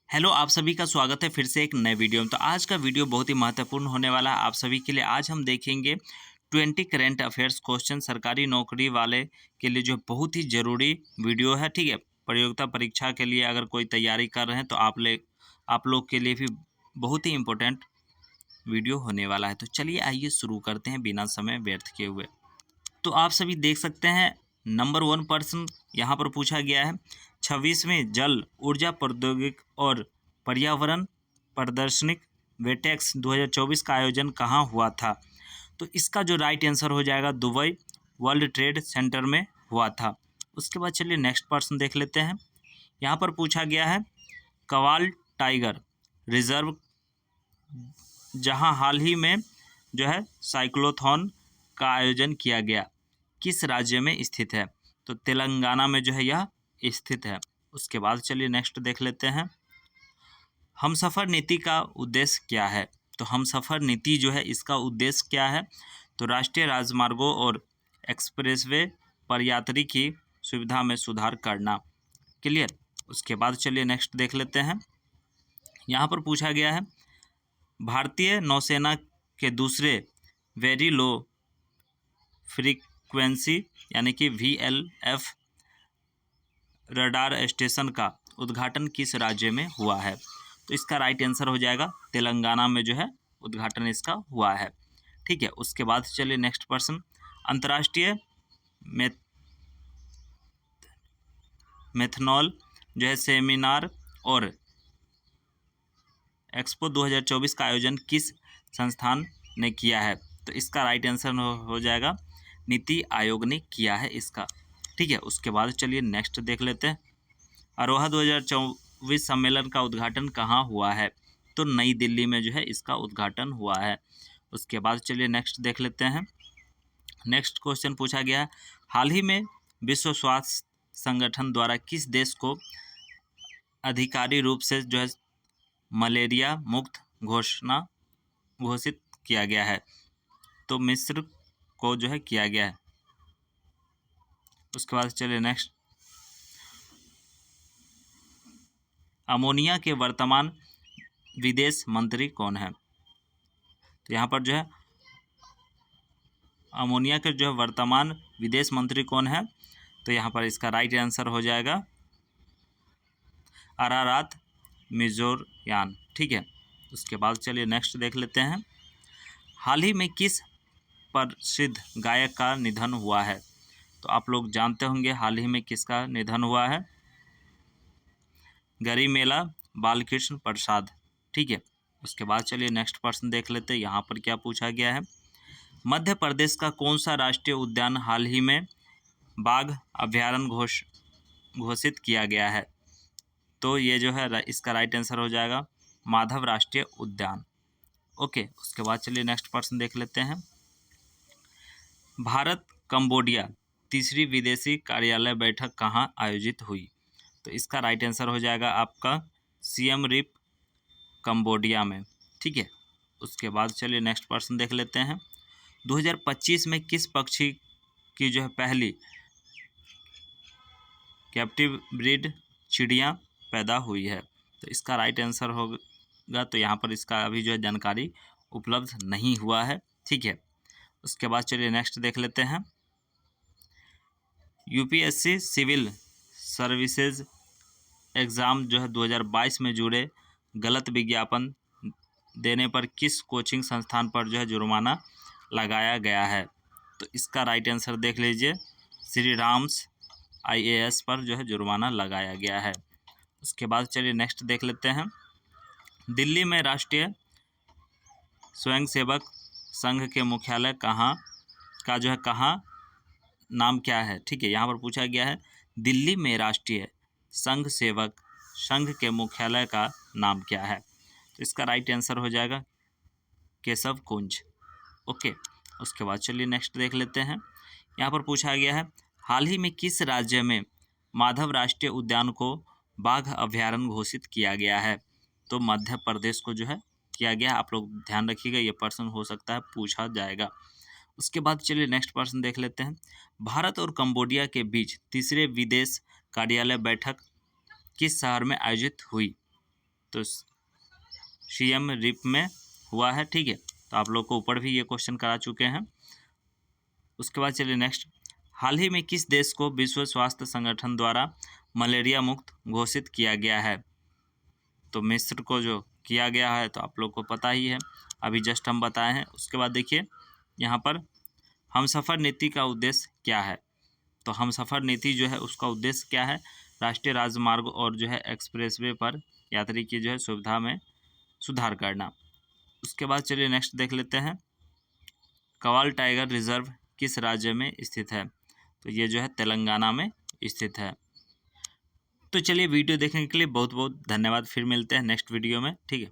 Hello, आप सभी का स्वागत है फिर से एक नए वीडियो में। तो आज का वीडियो बहुत ही महत्वपूर्ण होने वाला है आप सभी के लिए। आज हम देखेंगे 20 करंट अफेयर्स क्वेश्चन सरकारी नौकरी वाले के लिए, जो बहुत ही ज़रूरी वीडियो है। ठीक है, प्रतियोगिता परीक्षा के लिए अगर कोई तैयारी कर रहे हैं तो आप लोग के लिए भी बहुत ही इम्पोर्टेंट वीडियो होने वाला है। तो चलिए आइए शुरू करते हैं बिना समय व्यर्थ किए हुए। तो आप सभी देख सकते हैं नंबर 1 प्रश्न यहाँ पर पूछा गया है। 26वें जल ऊर्जा प्रौद्योगिकी और पर्यावरण प्रदर्शनी वेटेक्स 2024 का आयोजन कहाँ हुआ था? तो इसका जो राइट आंसर हो जाएगा दुबई वर्ल्ड ट्रेड सेंटर में हुआ था। उसके बाद चलिए नेक्स्ट प्रश्न देख लेते हैं। यहाँ पर पूछा गया है कवाल टाइगर रिजर्व जहाँ हाल ही में जो है साइक्लोथॉन का आयोजन किया गया, किस राज्य में स्थित है? तो तेलंगाना में जो है यह स्थित है। उसके बाद चलिए नेक्स्ट देख लेते हैं। हमसफ़र नीति का उद्देश्य क्या है? तो हमसफ़र नीति जो है इसका उद्देश्य क्या है? तो राष्ट्रीय राजमार्गों और एक्सप्रेसवे पर यात्री की सुविधा में सुधार करना। क्लियर। उसके बाद चलिए नेक्स्ट देख लेते हैं। यहाँ पर पूछा गया है भारतीय नौसेना के दूसरे वेरी लो फ्रीक्वेंसी यानी कि VLF रडार स्टेशन का उद्घाटन किस राज्य में हुआ है? तो इसका राइट आंसर हो जाएगा तेलंगाना में जो है उद्घाटन इसका हुआ है। ठीक है। उसके बाद चलिए नेक्स्ट प्रश्न। अंतर्राष्ट्रीय मेथनॉल जो है सेमिनार और एक्सपो 2024 का आयोजन किस संस्थान ने किया है? तो इसका राइट आंसर हो जाएगा नीति आयोग ने किया है इसका। ठीक है। उसके बाद चलिए नेक्स्ट देख लेते हैं। अरोहा 2024 सम्मेलन का उद्घाटन कहाँ हुआ है? तो नई दिल्ली में जो है इसका उद्घाटन हुआ है। उसके बाद चलिए नेक्स्ट देख लेते हैं। नेक्स्ट क्वेश्चन पूछा गया है हाल ही में विश्व स्वास्थ्य संगठन द्वारा किस देश को आधिकारिक रूप से जो है मलेरिया मुक्त घोषित किया गया है? तो मिस्र को जो है किया गया है। उसके बाद चलिए नेक्स्ट। अमोनिया के वर्तमान विदेश मंत्री कौन है? तो यहाँ पर जो है अमोनिया के जो है वर्तमान विदेश मंत्री कौन है? तो यहाँ पर इसका राइट आंसर हो जाएगा अरारात मिजोरयान। ठीक है। उसके बाद चलिए नेक्स्ट देख लेते हैं। हाल ही में किस प्रसिद्ध गायक का निधन हुआ है? तो आप लोग जानते होंगे हाल ही में किसका निधन हुआ है। गरिमेला बालकृष्ण प्रसाद। ठीक है। उसके बाद चलिए नेक्स्ट प्रश्न देख लेते हैं। यहाँ पर क्या पूछा गया है मध्य प्रदेश का कौन सा राष्ट्रीय उद्यान हाल ही में बाघ अभ्यारण्य घोषित किया गया है? तो ये जो है इसका राइट आंसर हो जाएगा माधव राष्ट्रीय उद्यान। ओके। उसके बाद चलिए नेक्स्ट प्रश्न देख लेते हैं। भारत कंबोडिया तीसरी विदेशी कार्यालय बैठक कहाँ आयोजित हुई? तो इसका राइट आंसर हो जाएगा आपका सियम रिप कंबोडिया में। ठीक है। उसके बाद चलिए नेक्स्ट प्रश्न देख लेते हैं। 2025 में किस पक्षी की जो है पहली कैप्टिव ब्रीड चिड़िया पैदा हुई है? तो इसका राइट आंसर होगा, तो यहाँ पर इसका अभी जो है जानकारी उपलब्ध नहीं हुआ है। ठीक है। उसके बाद चलिए नेक्स्ट देख लेते हैं। UPSC सिविल सर्विसेज एग्ज़ाम जो है 2022 में जुड़े गलत विज्ञापन देने पर किस कोचिंग संस्थान पर जो है जुर्माना लगाया गया है? तो इसका राइट आंसर देख लीजिए श्री राम्स IAS पर जो है जुर्माना लगाया गया है। उसके बाद चलिए नेक्स्ट देख लेते हैं। दिल्ली में राष्ट्रीय स्वयंसेवक संघ के मुख्यालय कहाँ नाम क्या है? ठीक है। यहाँ पर पूछा गया है दिल्ली में राष्ट्रीय संघ सेवक संघ के मुख्यालय का नाम क्या है? तो इसका राइट आंसर हो जाएगा केशव कुंज। ओके। उसके बाद चलिए नेक्स्ट देख लेते हैं। यहाँ पर पूछा गया है हाल ही में किस राज्य में माधव राष्ट्रीय उद्यान को बाघ अभ्यारण्य घोषित किया गया है? तो मध्य प्रदेश को जो है किया गया। आप लोग ध्यान रखिएगा, ये प्रश्न हो सकता है पूछा जाएगा। उसके बाद चलिए नेक्स्ट प्रश्न देख लेते हैं। भारत और कंबोडिया के बीच तीसरे विदेश कार्यालय बैठक किस शहर में आयोजित हुई? तो सीएम रिप में हुआ है, ठीक है। तो आप लोग को ऊपर भी ये क्वेश्चन करा चुके हैं। उसके बाद चलिए नेक्स्ट, हाल ही में किस देश को विश्व स्वास्थ्य संगठन द्वारा मलेरिया मुक्त घोषित किया गया है? तो मिस्र को जो किया गया है तो आप लोग को पता ही है, अभी जस्ट हम बताए हैं। उसके बाद देखिए यहाँ पर हमसफ़र नीति का उद्देश्य क्या है? तो हमसफ़र नीति जो है उसका उद्देश्य क्या है? राष्ट्रीय राजमार्ग और जो है एक्सप्रेसवे पर यात्री की जो है सुविधा में सुधार करना। उसके बाद चलिए नेक्स्ट देख लेते हैं, कवाल टाइगर रिजर्व किस राज्य में स्थित है? तो ये जो है तेलंगाना में स्थित है। तो चलिए वीडियो देखने के लिए बहुत बहुत धन्यवाद। फिर मिलते हैं नेक्स्ट वीडियो में, ठीक है।